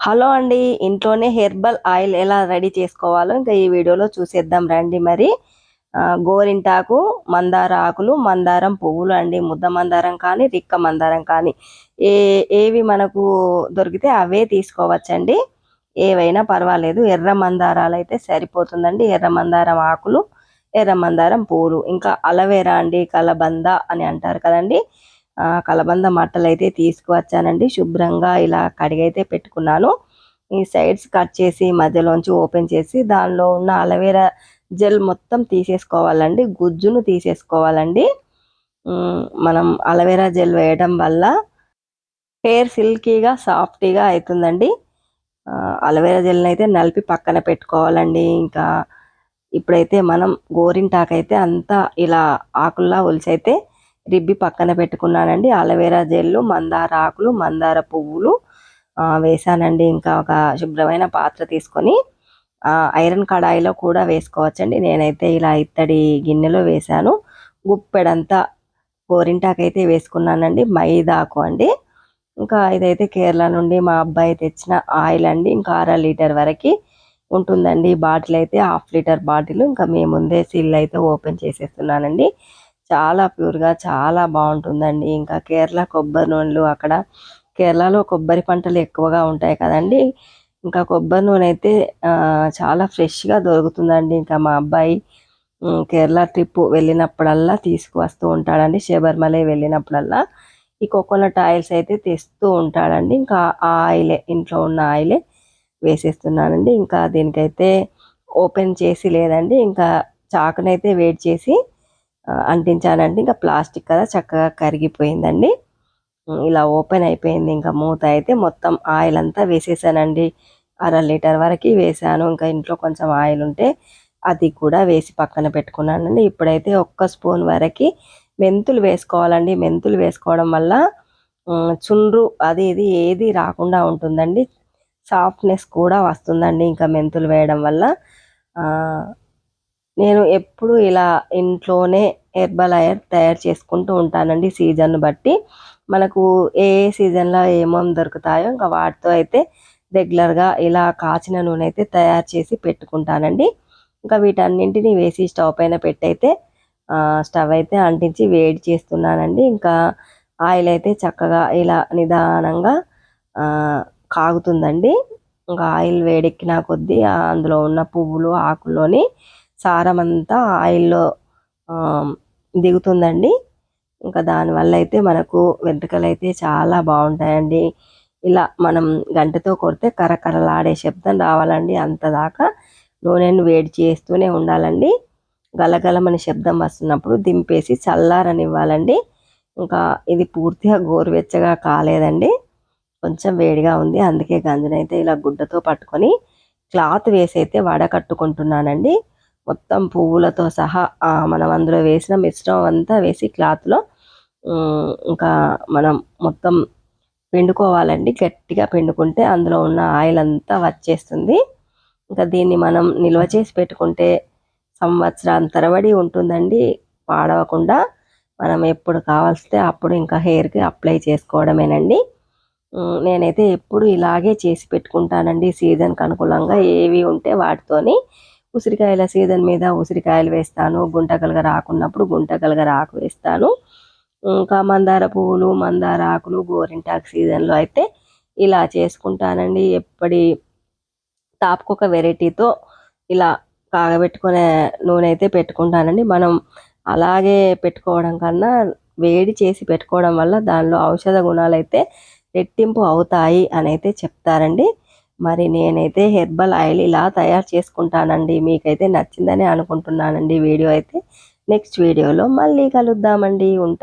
Hello అండి, ఇంట్లోనే herbal oil ఎలా రెడీ చేసుకోవాలో ఇంకా ఈ వీడియోలో చూసేద్దాం రండి. మరి గోరింటాకు, మందార ఆకులు, మందారం పువ్వులు అండి. ముద్ద మందారం కానీ రిక్క మందారం కానీ ఏవి మనకు దొరికితే అవే తీసుకోవచ్చండి. ఏవైనా పర్వాలేదు. ఎర్ర మందారాలు అయితే సరిపోతుందండి. ఎర్ర మందారం ఆకులు, ఎర్ర మందారం పువ్వులు, ఇంకా అలవేరా అండి, కలబంద అని అంటారు కదండి. కలబంద మట్టలు అయితే తీసుకువచ్చానండి. శుభ్రంగా ఇలా కడిగైతే పెట్టుకున్నాను. ఈ సైడ్స్ కట్ చేసి మధ్యలోంచి ఓపెన్ చేసి దానిలో ఉన్న అలవేరా జెల్ మొత్తం తీసేసుకోవాలండి. గుజ్జును తీసేసుకోవాలండి. మనం అలవేరా జెల్ వేయడం వల్ల హెయిర్ సిల్కీగా సాఫ్టీగా అవుతుందండి. అలవేరా జెల్ని అయితే నలిపి పక్కన పెట్టుకోవాలండి. ఇంకా ఇప్పుడైతే మనం గోరింటాకైతే అంతా ఇలా ఆకుల్లా ఒలిచైతే రిబ్బి పక్కన పెట్టుకున్నానండి. అలవేరా జెల్లు, మందార ఆకులు, మందార పువ్వులు వేసానండి. ఇంకా ఒక శుభ్రమైన పాత్ర తీసుకొని ఐరన్ కడాయిలో కూడా వేసుకోవచ్చండి. నేనైతే ఇలా ఇత్తడి గిన్నెలో వేసాను. గుప్పెడంతా గోరింటాకైతే వేసుకున్నానండి. మైదాకు అండి. ఇంకా ఇదైతే కేరళ నుండి మా అబ్బాయి తెచ్చిన ఆయిల్ అండి. ఇంకా 1/2 లీటర్ వరకు ఉంటుందండి. బాటిల్ అయితే 1/2 లీటర్ బాటిల్. ఇంకా మేము ముందే సీల్ అయితే ఓపెన్ చేసేస్తున్నానండి. చాలా ప్యూర్గా చాలా బాగుంటుందండి. ఇంకా కేరళ కొబ్బరి నూనెలు, అక్కడ కేరళలో కొబ్బరి పంటలు ఎక్కువగా ఉంటాయి కదండి. ఇంకా కొబ్బరి నూనె అయితే చాలా ఫ్రెష్గా దొరుకుతుందండి. ఇంకా మా అబ్బాయి కేరళ ట్రిప్ వెళ్ళినప్పుడల్లా తీసుకువస్తూ ఉంటాడండి. శబరిమల వెళ్ళినప్పుడల్లా ఈ కోకోనట్ ఆయిల్స్ అయితే తెస్తూ ఉంటాడండి. ఇంకా ఆ ఆయిలే, ఇంట్లో ఉన్న ఆయిలే వేసేస్తున్నానండి. ఇంకా దీనికైతే ఓపెన్ చేసి లేదండి. ఇంకా చాకునైతే వేడి చేసి అంటించానండి. ఇంకా ప్లాస్టిక్ కదా, చక్కగా కరిగిపోయిందండి. ఇలా ఓపెన్ అయిపోయింది. ఇంకా మూత అయితే మొత్తం ఆయిల్ అంతా వేసేసానండి. 1/2 లీటర్ వరకు వేసాను. ఇంకా ఇంట్లో కొంచెం ఆయిల్ ఉంటే అది కూడా వేసి పక్కన పెట్టుకున్నానండి. ఇప్పుడైతే 1 స్పూన్ వరకు మెంతులు వేసుకోవాలండి. మెంతులు వేసుకోవడం వల్ల చుండ్రు అది ఇది ఏది రాకుండా ఉంటుందండి. సాఫ్ట్నెస్ కూడా వస్తుందండి ఇంకా మెంతులు వేయడం వల్ల. నేను ఎప్పుడు ఇలా ఇంట్లోనే హెర్బల్ ఆయిల్ తయారు చేసుకుంటూ ఉంటానండి. సీజన్ బట్టి మనకు ఏ సీజన్లో ఏమేమి దొరుకుతాయో ఇంకా వాటితో అయితే రెగ్యులర్గా ఇలా కాచిన నూనె అయితే తయారు చేసి పెట్టుకుంటానండి. ఇంకా వీటన్నింటినీ వేసి స్టవ్ పైన పెట్టయితే స్టవ్ అయితే అంటించి వేడి చేస్తున్నానండి. ఇంకా ఆయిల్ అయితే చక్కగా ఇలా నిదానంగా కాగుతుందండి. ఇంకా ఆయిల్ వేడెక్కిన కొద్దీ అందులో ఉన్న పువ్వులు, ఆకుల్లోని సారం అంతా ఆయిల్లో దిగుతుందండి. ఇంకా దానివల్ల అయితే మనకు వెంట్రుకలు అయితే చాలా బాగుంటాయండి. ఇలా మనం గంటతో కొడితే కరకరలాడే శబ్దం రావాలండి. అంతదాకా నూనెను వేడి చేస్తూనే ఉండాలండి. గలగలమని శబ్దం వస్తున్నప్పుడు దింపేసి చల్లారనివ్వాలండి. ఇంకా ఇది పూర్తిగా గోరువెచ్చగా కాలేదండి, కొంచెం వేడిగా ఉంది. అందుకే గంజునైతే ఇలా గుడ్డతో పట్టుకొని క్లాత్ వేసి అయితే వడకట్టుకుంటున్నానండి. మొత్తం పువ్వులతో సహా మనం అందులో వేసిన మిశ్రమం అంతా వేసి క్లాత్లో ఇంకా మనం మొత్తం పిండుకోవాలండి. గట్టిగా పిండుకుంటే అందులో ఉన్న ఆయిల్ అంతా వచ్చేస్తుంది. ఇంకా దీన్ని మనం నిల్వ చేసి పెట్టుకుంటే సంవత్సరాల తరబడి ఉంటుందండి, పాడవకుండా. మనం ఎప్పుడు కావాల్సితే అప్పుడు ఇంకా హెయిర్కి అప్లై చేసుకోవడమేనండి. నేనైతే ఎప్పుడు ఇలాగే చేసి పెట్టుకుంటానండి. సీజన్కి అనుకూలంగా ఏవి ఉంటే వాటితోని. ఉసిరికాయల సీజన్ మీద ఉసిరికాయలు వేస్తాను. గుంటకలుగా రాకున్నప్పుడు గుంటకలుగా రాకు వేస్తాను. ఇంకా మందార పువ్వులు, మందార ఆకులు గోరింటాకు సీజన్లో అయితే ఇలా చేసుకుంటానండి. ఎప్పటి తాపుకొక వెరైటీతో ఇలా కాగబెట్టుకునే నూనె అయితే పెట్టుకుంటానండి. మనం అలాగే పెట్టుకోవడం కన్నా వేడి చేసి పెట్టుకోవడం వల్ల దానిలో ఔషధ గుణాలు అయితే రెట్టింపు అవుతాయి అని అయితే చెప్తారండి. మరి నేనైతే హెర్బల్ ఆయిల్ ఇలా తయారు చేసుకుంటానండి. మీకైతే నచ్చిందని అనుకుంటున్నానండి వీడియో అయితే. నెక్స్ట్ వీడియోలో మళ్ళీ కలుద్దామండి. ఉంటా.